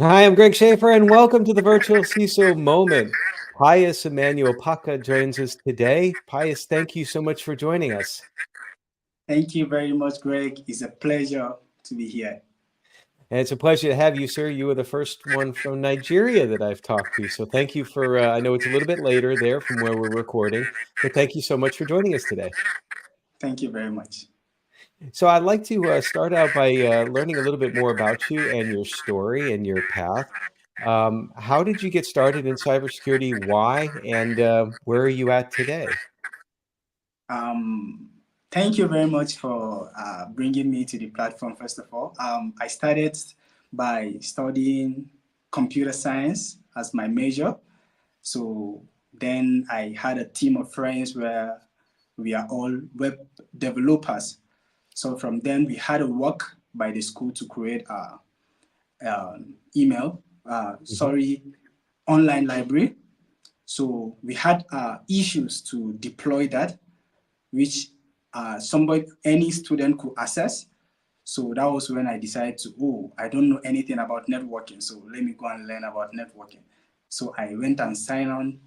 Hi, I'm Greg Schaefer, and welcome to the Virtual CISO Moment. Pius Emmanuel Papka joins us today. Pius, thank you so much for joining us. Thank you very much, Greg. It's a pleasure to be here. And it's a pleasure to have you, sir. You were the first one from Nigeria that I've talked to. So thank you for, I know it's a little bit later there from where we're recording, but thank you so much for joining us today. Thank you very much. So I'd like to start out by learning a little bit more about you and your story and your path. How did you get started in cybersecurity? Why? And where are you at today? Um, Thank you very much for bringing me to the platform, first of all. I started by studying computer science as my major. So then I had a team of friends where we are all web developers. So from then we had to work by the school to create email, Mhm. online library. So we had issues to deploy that, which any student could access. So that was when I decided to, I don't know anything about networking, so let me go and learn about networking. So I went and signed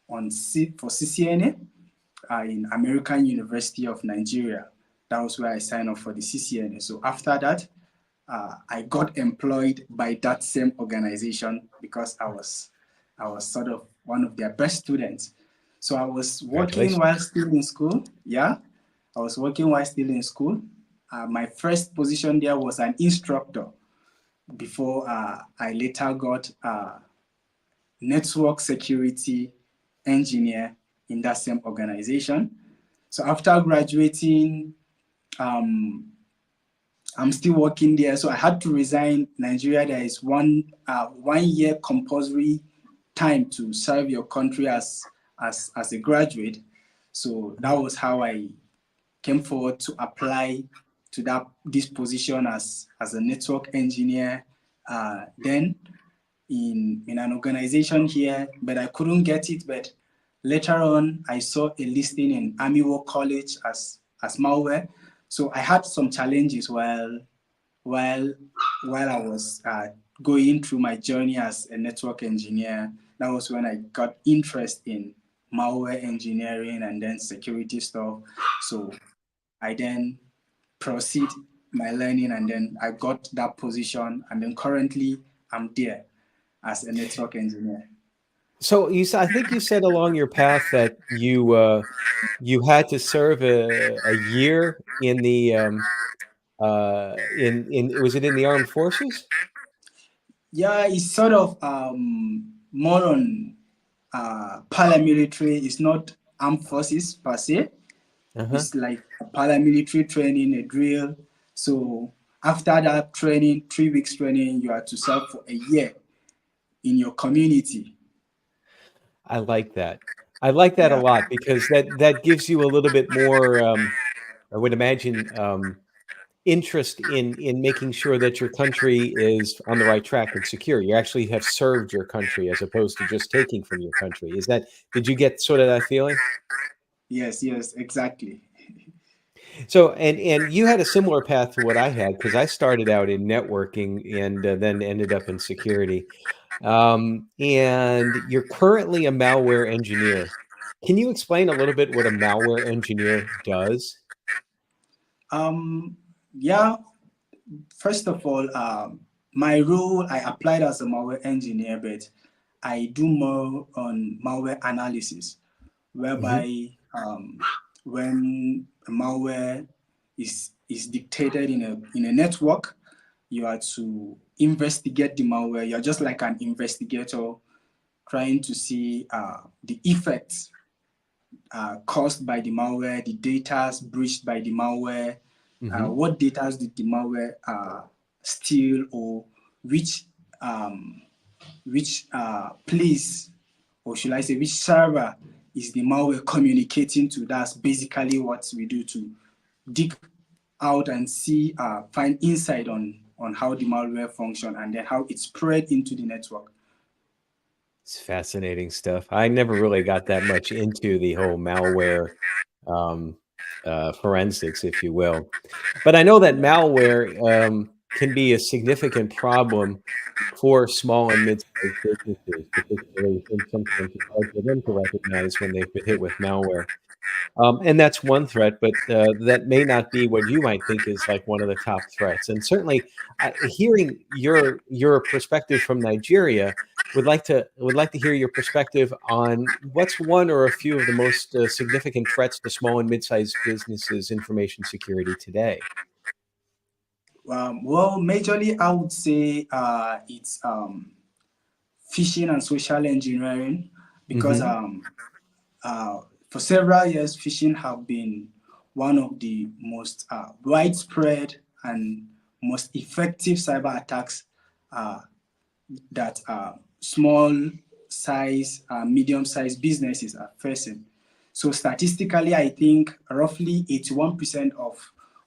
for CCNA in American University of Nigeria. That was where I signed up for the CCNA. So after that, I got employed by that same organization because I was sort of one of their best students. So I was working Congratulations. while still in school. Yeah, I was working while still in school. My first position there was an instructor before I later got network security engineer in that same organization. So after graduating, um, I'm still working there. So I had to resign. Nigeria, there is 1 year compulsory time to serve your country as a graduate. So that was how I came forward to apply to this position as a network engineer. Then in an organization here, but I couldn't get it. But later on, I saw a listing in Army War College as malware. So I had some challenges while while I was going through my journey as a network engineer. That was when I got interest in malware engineering and then security stuff. So I then proceed my learning and then I got that position and then currently I'm there as a network engineer. So I think you said along your path that you had to serve a year in the in was it in the armed forces? Yeah, it's sort of more on paramilitary. It's not armed forces per se. Uh-huh. It's like a paramilitary training, a drill. So after that training, 3 weeks training, you are to serve for a year in your community. I like that. I like that a Yeah. lot because that gives you a little bit more, I would imagine, interest in making sure that your country is on the right track and secure. You actually have served your country as opposed to just taking from your country. Did you get sort of that feeling? Yes, yes, exactly. So, and you had a similar path to what I had because I started out in networking and then ended up in security. And you're currently a malware engineer. Can you explain a little bit what a malware engineer does? Um, yeah, first of all, my role, I applied as a malware engineer, but I do more on malware analysis, Mhm. whereby when a malware is dictated in a network, you are to investigate the malware. You're just like an investigator trying to see the effects caused by the malware, the data breached by the malware, Mhm. what data did the malware steal, or which um, place, or should I say, which server is the malware communicating to? That's basically what we do to dig out and see, find insight on how the malware function and then how it spread into the network. It's fascinating stuff. I never really got that much into the whole malware um, forensics, if you will. But I know that Yeah. malware can be a significant problem for small and mid-sized businesses, particularly since sometimes it's hard for them to recognize when they've been hit with malware. And that's one threat, but that may not be what you might think is like one of the top threats. And certainly, hearing your perspective from Nigeria, would like to hear your perspective on what's one or a few of the most significant threats to small and mid-sized businesses' information security today. Well, majorly, I would say it's phishing and social engineering, because Mm-hmm. for several years, phishing have been one of the most widespread and most effective cyber attacks uh, that small size, medium sized businesses are facing. So statistically, I think roughly 81% of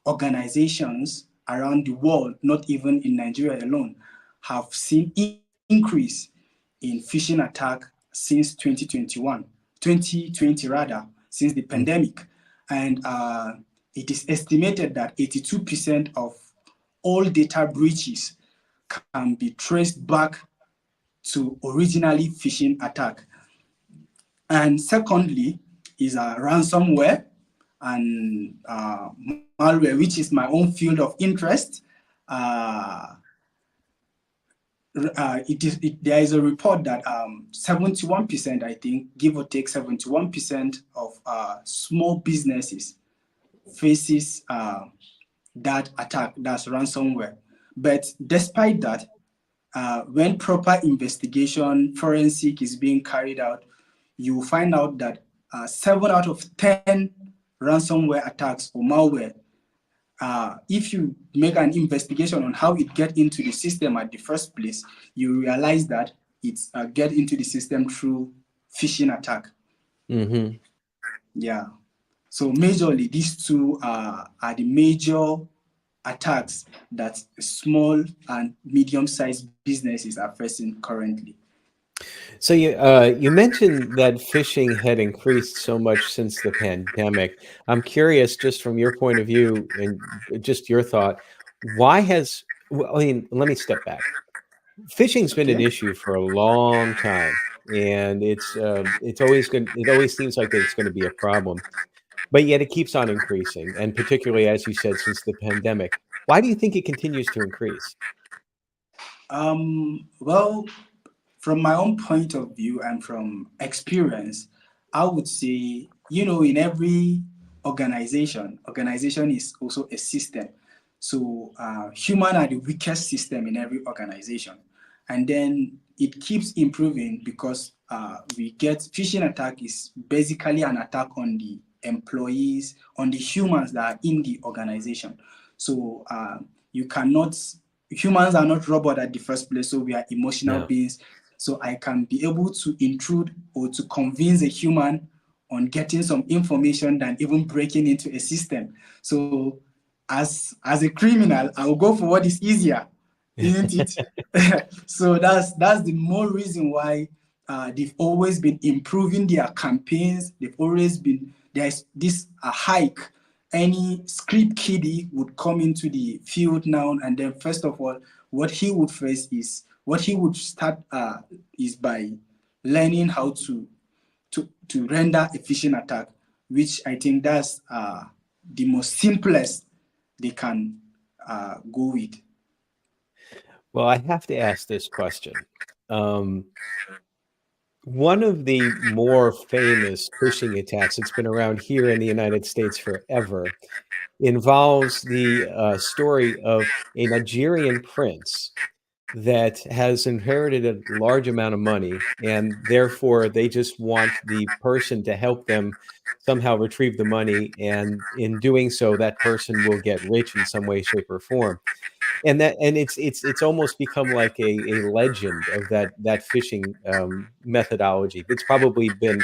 organizations around the world, not even in Nigeria alone, have seen increase in phishing attack since 2020 rather, since the pandemic. And it is estimated that 82% of all data breaches can be traced back to originally phishing attack. And secondly is ransomware and malware, which is my own field of interest. Uh, there is a report that 71%, I think, give or take 71% of small businesses faces that attack, that's ransomware. But despite that, when proper investigation, forensic is being carried out, you will find out that 7 out of 10 ransomware attacks or malware, if you make an investigation on how it get into the system at the first place, you realize that it's get into the system through phishing attack. Mm-hmm. Yeah. So majorly, these two are the major attacks that small and medium-sized businesses are facing currently. So you mentioned that phishing had increased so much since the pandemic. I'm curious, just from your point of view and just your thought, why has well, I mean, let me step back. Phishing's been Okay. an issue for a long time, and it's always going. It always seems like that it's going to be a problem, but yet it keeps on increasing, and particularly as you said, since the pandemic. Why do you think it continues to increase? Well, from my own point of view and from experience, I would say, in every organization is also a system. So human are the weakest system in every organization. And then it keeps improving because we get phishing attack is basically an attack on the employees, on the humans that are in the organization. So you cannot, humans are not robots at the first place, so we are emotional No. beings. So I can be able to intrude or to convince a human on getting some information than even breaking into a system. So as a criminal, I will go for what is easier, isn't it? So that's the more reason why they've always been improving their campaigns. They've always been, there's this hike. Any script kiddie would come into the field now, and then first of all, what he would face is what he would start is by learning how to render a phishing attack, which I think that's the most simplest they can go with. Well, I have to ask this question. Um, One of the more famous phishing attacks that's been around here in the United States forever involves the story of a Nigerian prince that has inherited a large amount of money, and therefore they just want the person to help them somehow retrieve the money. And in doing so, that person will get rich in some way, shape, or form. And it's almost become like a legend of that phishing methodology. It's probably been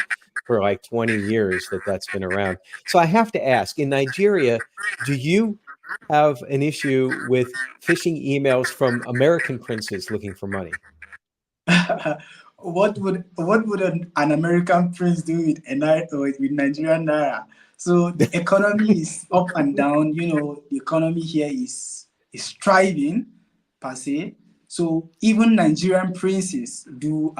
for like 20 years that's been around. So I have to ask, in Nigeria, do you have an issue with phishing emails from American princes looking for money? What would an American prince do with with Nigerian naira? So the economy is up and down. The economy here is thriving per se. So even Nigerian princes do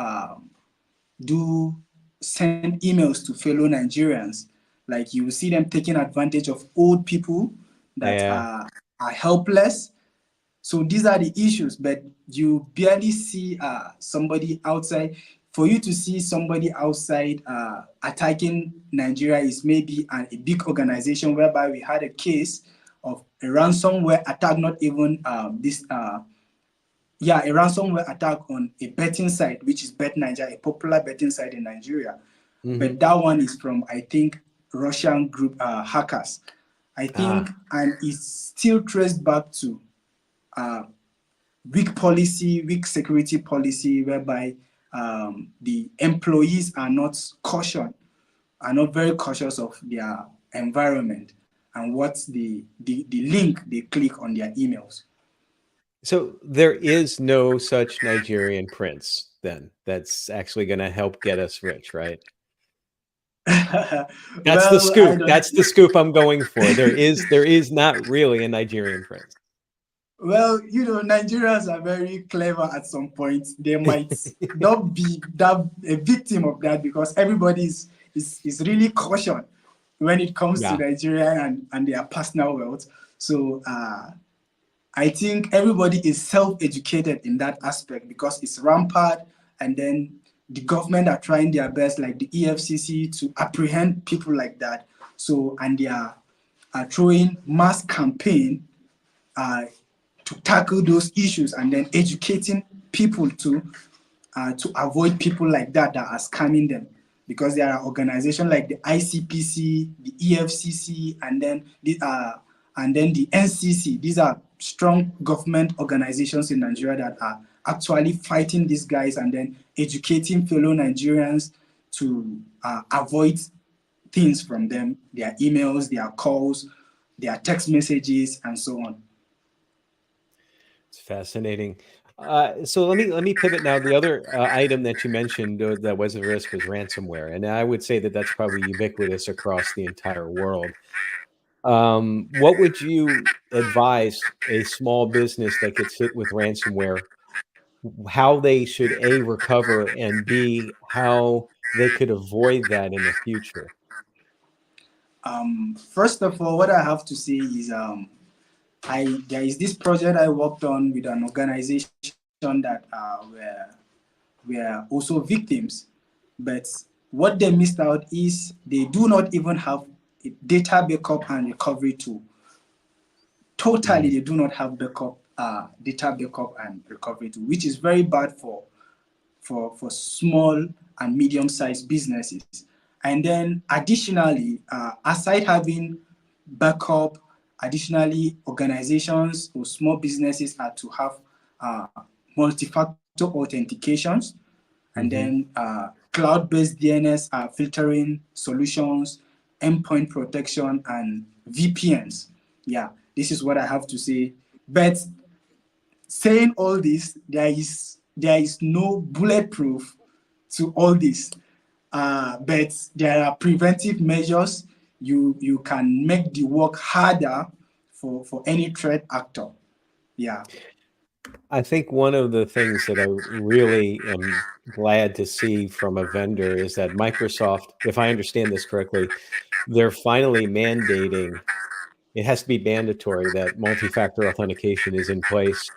send emails to fellow Nigerians. Like you will see them taking advantage of old people that Yeah. are helpless. So these are the issues, but you barely see somebody outside. For you to see somebody outside attacking Nigeria is maybe a big organization, whereby we had a case of a ransomware attack, not even a ransomware attack on a betting site, which is Bet Nigeria, a popular betting site in Nigeria. Mm-hmm. But that one is from, I think, Russian group hackers. I think, and it's still traced back to weak policy, weak security policy, whereby the employees are not very cautious of their environment and what's the link they click on their emails. So there is no such Nigerian prince then that's actually going to help get us rich, right? That's the scoop. That's the scoop I'm going for. There is not really a Nigerian prince. Well, Nigerians are very clever at some point. They might not be a victim of that, because everybody is really cautious when it comes to Nigeria and their personal wealth. So I think everybody is self-educated in that aspect, because it's rampant, and then the government are trying their best, like the EFCC, to apprehend people like that. So, and they are throwing mass campaign to tackle those issues, and then educating people to avoid people like that are scamming them, because there are organizations like the ICPC, the EFCC, and then the NCC. These are strong government organizations in Nigeria that are actually fighting these guys and then educating fellow Nigerians to avoid things from them, their emails, their calls, their text messages, and so on. It's fascinating. So let me pivot now. The other item that you mentioned that was a risk was ransomware, and I would say that that's probably ubiquitous across the entire world. What would you advise a small business that gets hit with ransomware, how they should A, recover, and B, how they could avoid that in the future? First of all, what I have to say is there is this project I worked on with an organization that were also victims, but what they missed out is they do not even have a data backup and recovery tool. Totally, they do not have data backup and recovery tool, which is very bad for small and medium-sized businesses. And then additionally, aside having backup, additionally, organizations or small businesses are to have multi-factor authentications, and then cloud-based DNS filtering solutions, endpoint protection, and VPNs. Yeah, this is what I have to say. But saying all this, there is no bulletproof to all this. But there are preventive measures. You can make the work harder for any threat actor. Yeah. I think one of the things that I really am glad to see from a vendor is that Microsoft, if I understand this correctly, they're finally mandating, it has to be mandatory that multi-factor authentication is in place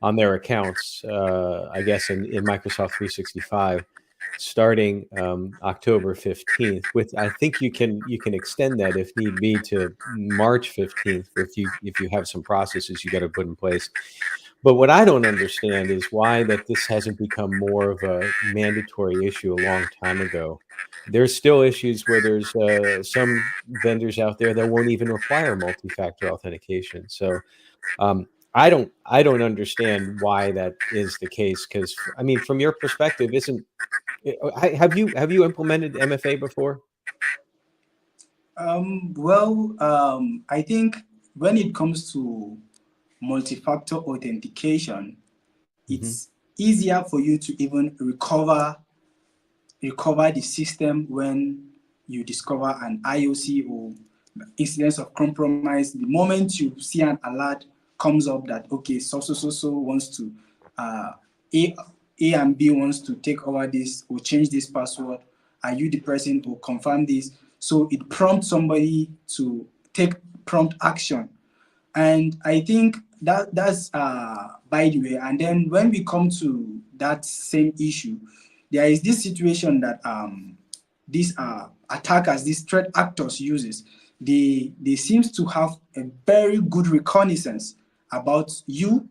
on their accounts, I guess in Microsoft 365, starting October 15th. I think you can extend that if need be to March 15th if you have some processes you got to put in place. But what I don't understand is why that this hasn't become more of a mandatory issue a long time ago. There's still issues where there's some vendors out there that won't even require multi-factor authentication. So I don't understand why that is the case. Because I mean, from your perspective, have you implemented MFA before? I think when it comes to multi-factor authentication, it's easier for you to even recover the system when you discover an IOC or incidents of compromise. The moment you see an alert comes up that, okay, so wants to A, A and B wants to take over this or change this password. Are you the person to confirm this? So it prompts somebody to take prompt action. And I think that's by the way. And then when we come to that same issue, there is this situation that these attackers, these threat actors uses. They seems to have a very good reconnaissance about you,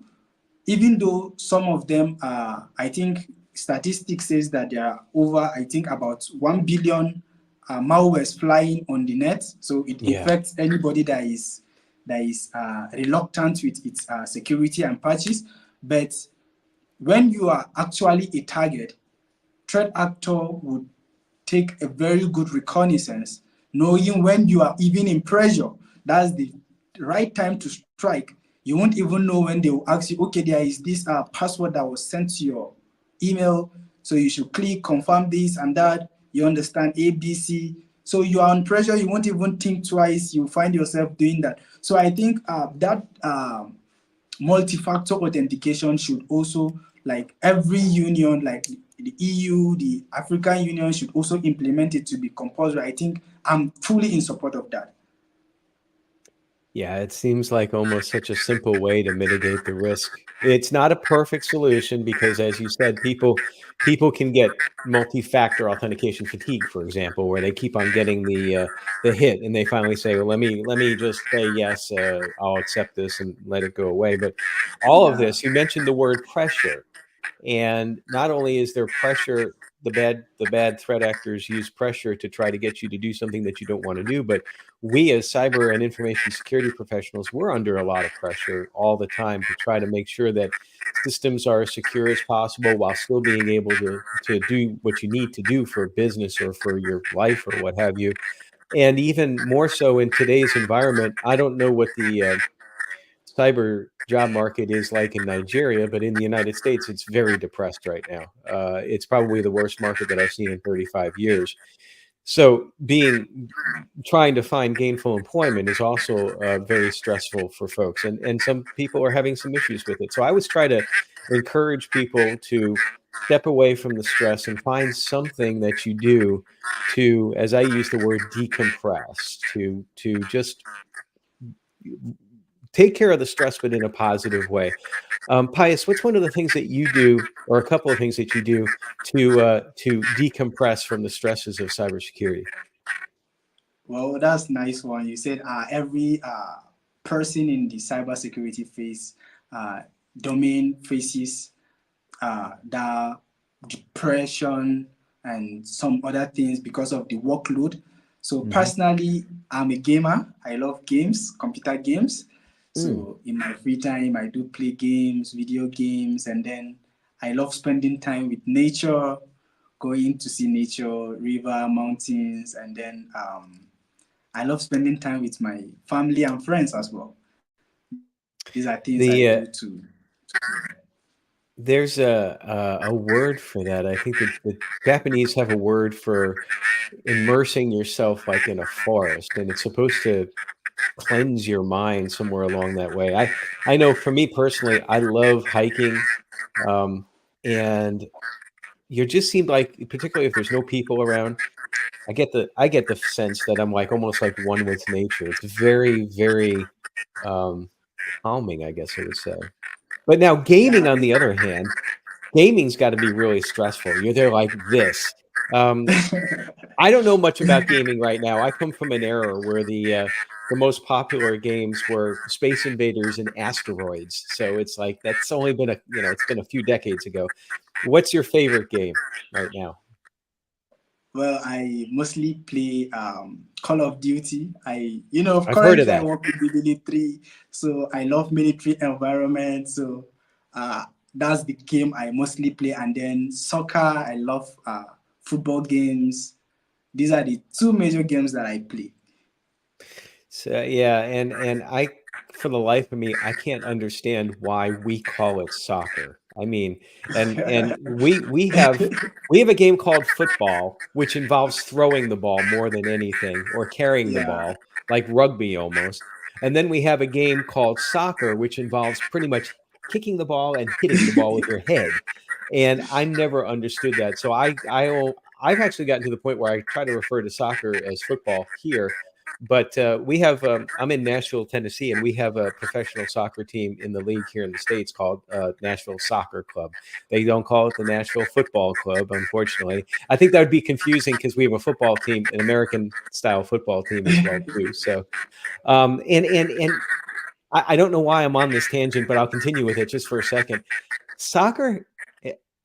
even though some of them are, I think statistics says that there are over, I think about 1 billion malwares flying on the net. So it affects anybody that is reluctant with its security and patches. But when you are actually a target, threat actor would take a very good reconnaissance, knowing when you are even in pressure. That's the right time to strike. You won't even know when they will ask you, okay, there is this password that was sent to your email, so you should click confirm this and that. You understand ABC. So you are on pressure, you won't even think twice, you find yourself doing that. So I think that multi-factor authentication should also, like every union, like the EU, the African Union should also implement it to be compulsory. I think I'm fully in support of that. Yeah, it seems like almost such a simple way to mitigate the risk. It's not a perfect solution because, as you said, people can get multi-factor authentication fatigue, for example, where they keep on getting the hit, and they finally say, "Well, let me just say yes, I'll accept this and let it go away." But all of Yeah. this, you mentioned the word pressure, and not only is there pressure, the bad threat actors use pressure to try to get you to do something that you don't want to do, but we as cyber and information security professionals, we're under a lot of pressure all the time to try to make sure that systems are as secure as possible while still being able to do what you need to do for business or for your life or what have you. And even more so in today's environment, I don't know what the cyber job market is like in Nigeria, but in the United States, it's very depressed right now. It's probably the worst market that I've seen in 35 years. So trying to find gainful employment is also very stressful for folks, and some people are having some issues with it. So I always try to encourage people to step away from the stress and find something that you do to, as I use the word, decompress, to just take care of the stress, but in a positive way. Pius, what's one of the things that you do, or a couple of things that you do to decompress from the stresses of cybersecurity? Well, that's nice one. You said every person in the cybersecurity phase domain faces the depression and some other things because of the workload. So personally, I'm a gamer. I love games, computer games. So in my free time, I do play games, video games, and then I love spending time with nature, going to see nature, river, mountains, and then I love spending time with my family and friends as well. These are things I The do to There's a word for that. I think that the Japanese have a word for immersing yourself like in a forest, and it's supposed to cleanse your mind somewhere along that way. I know for me personally, I love hiking, um, and you just seemed like, particularly if there's no people around, I get the sense that I'm like almost like one with nature. It's very, very um, calming, I guess I would say. But now gaming, yeah. on the other hand, gaming's got to be really stressful. You're there like this. Um, I don't know much about gaming right now. I come from an era where the most popular games were Space Invaders and Asteroids. So it's like that's only been it's been a few decades ago. What's your favorite game right now? Well, I mostly play Call of Duty. I've heard of Currently I that. work with the military, so I love military environment. So uh, that's the game I mostly play. And then soccer, I love football games. These are the two major games that I play. So yeah, and I, for the life of me, I can't understand why we call it soccer. I mean, and we have a game called football, which involves throwing the ball more than anything, or carrying the Yeah, ball, like rugby almost. And then we have a game called soccer, which involves pretty much kicking the ball and hitting the ball with your head. And I never understood that. So I've actually gotten to the point where I try to refer to soccer as football here. But we have, I'm in Nashville, Tennessee, and we have a professional soccer team in the league here in the States called Nashville Soccer Club. They don't call it the Nashville Football Club, unfortunately. I think that would be confusing because we have a football team, an American style football team as well, too. So, and I don't know why I'm on this tangent, but I'll continue with it just for a second. Soccer,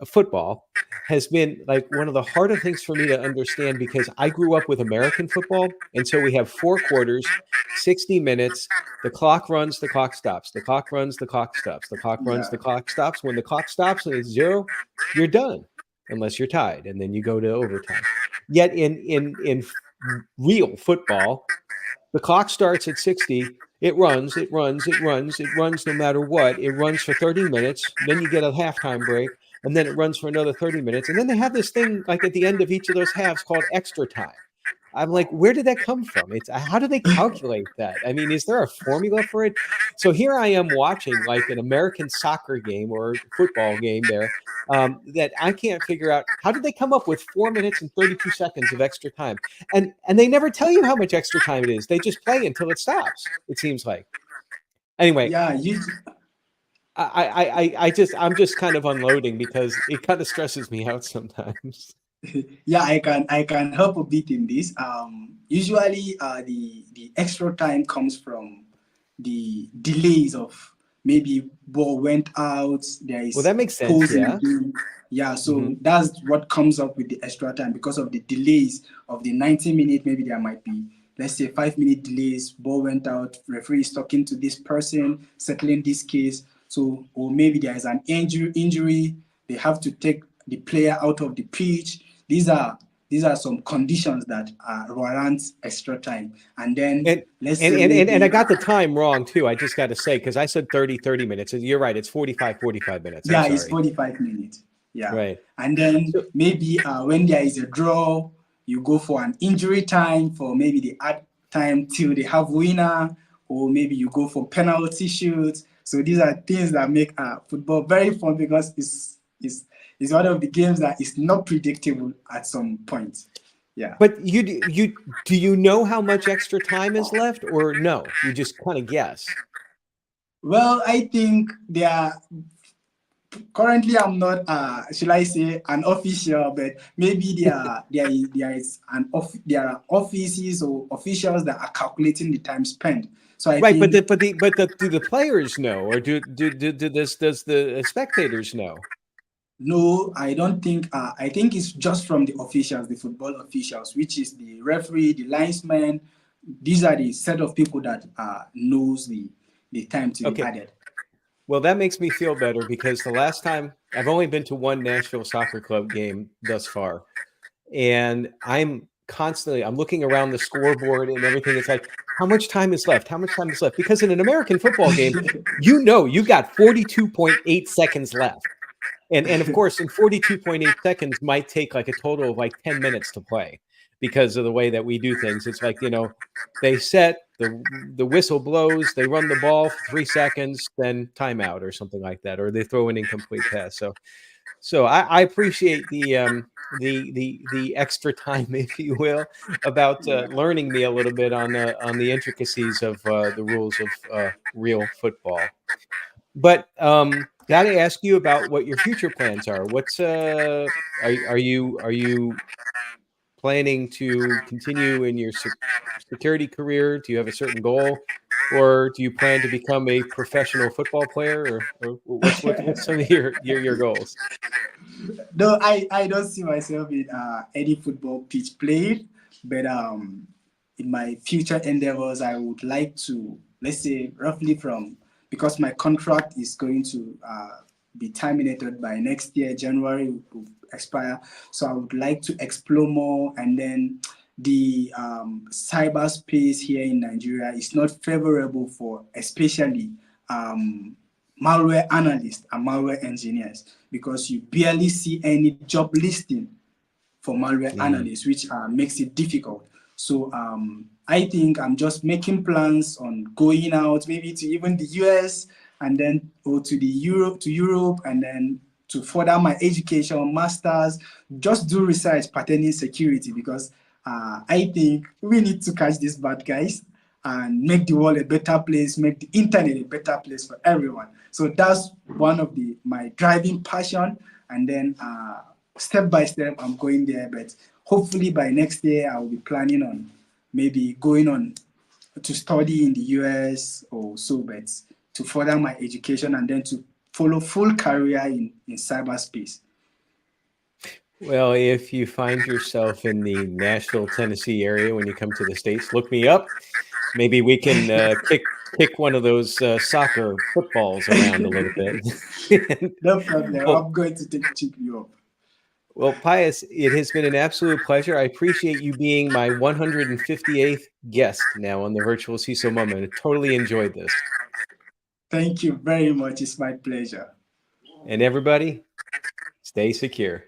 football has been like one of the harder things for me to understand because I grew up with American football. And so we have 4 quarters, 60 minutes. The clock runs, the clock stops. The clock runs, the clock stops. The clock runs, the clock stops. When the clock stops and it's 0, you're done unless you're tied. And then you go to overtime. Yet in real football, the clock starts at 60. It runs no matter what. It runs for 30 minutes. Then you get a halftime break. And then it runs for another 30 minutes. And then they have this thing like at the end of each of those halves called extra time. I'm like, where did that come from? It's how do they calculate that? I mean, is there a formula for it? So here I am watching like an American soccer game or football game there that I can't figure out. How did they come up with 4 minutes and 32 seconds of extra time? And they never tell you how much extra time it is. They just play until it stops, it seems like. Anyway. Yeah, I'm just kind of unloading because it kind of stresses me out sometimes. Yeah, I can help a bit in this. Usually, the extra time comes from the delays of maybe ball went out. There is that makes sense. Yeah. Yeah, so that's what comes up with the extra time because of the delays of the 90-minute. Maybe there might be, let's say, 5-minute delays. Ball went out. Referee is talking to this person, settling this case. So, or maybe there is an injury. They have to take the player out of the pitch. These are some conditions that warrant extra time. And then and I got the time wrong too. I just got to say, because I said 30 minutes. You're right. It's 45 minutes. Yeah, it's 45 minutes. Yeah. Right. And then maybe when there is a draw, you go for an injury time for maybe the add time till they have winner, or maybe you go for penalty shoots. So these are things that make football very fun because it's one of the games that is not predictable at some point. Yeah. But do you know how much extra time is left, or no? You just kind of guess. Well, I think currently I'm not should I say an official, but maybe there are offices or officials that are calculating the time spent. So I think, but do the players know, or does the spectators know? No, I don't think. I think it's just from the officials, the football officials, which is the referee, the linesman. These are the set of people that knows the time to be added. Well, that makes me feel better because the last time I've only been to one Nashville Soccer Club game thus far, and I'm looking around the scoreboard and everything. It's like, how much time is left? How much time is left? Because in an American football game, you got 42.8 seconds left. And of course, in 42.8 seconds might take like a total of like 10 minutes to play because of the way that we do things. It's like, they set, the whistle blows, they run the ball for 3 seconds, then timeout or something like that, or they throw an incomplete pass. So I appreciate the extra time, if you will, about learning me a little bit on the intricacies of the rules of real football. But got to ask you about what your future plans are. What's are you planning to continue in your security career? Do you have a certain goal, or do you plan to become a professional football player, or what's some of your goals? No, I don't see myself in any football pitch played, but in my future endeavors, I would like to, let's say, roughly because my contract is going to be terminated by next year, January will expire. So I would like to explore more, and then the cyberspace here in Nigeria is not favorable for especially malware analysts and malware engineers, because you barely see any job listing for malware analysts, which makes it difficult. So I think I'm just making plans on going out, maybe to even the US and then go to Europe, and then to further my education, masters, just do research pertaining security, because I think we need to catch these bad guys and make the world a better place, make the internet a better place for everyone. So that's one of my driving passion. And then step by step, I'm going there. But hopefully by next year, I'll be planning on maybe going on to study in the US or so, but to further my education and then to follow full career in cyberspace. Well, if you find yourself in the Nashville, Tennessee area when you come to the States, look me up. Maybe we can kick one of those soccer footballs around a little bit. No problem. Well, I'm going to check you up. well, Pius, it has been an absolute pleasure. I appreciate you being my 158th guest now on the Virtual CISO Moment. I totally enjoyed this. Thank you very much. It's my pleasure. And everybody, stay secure.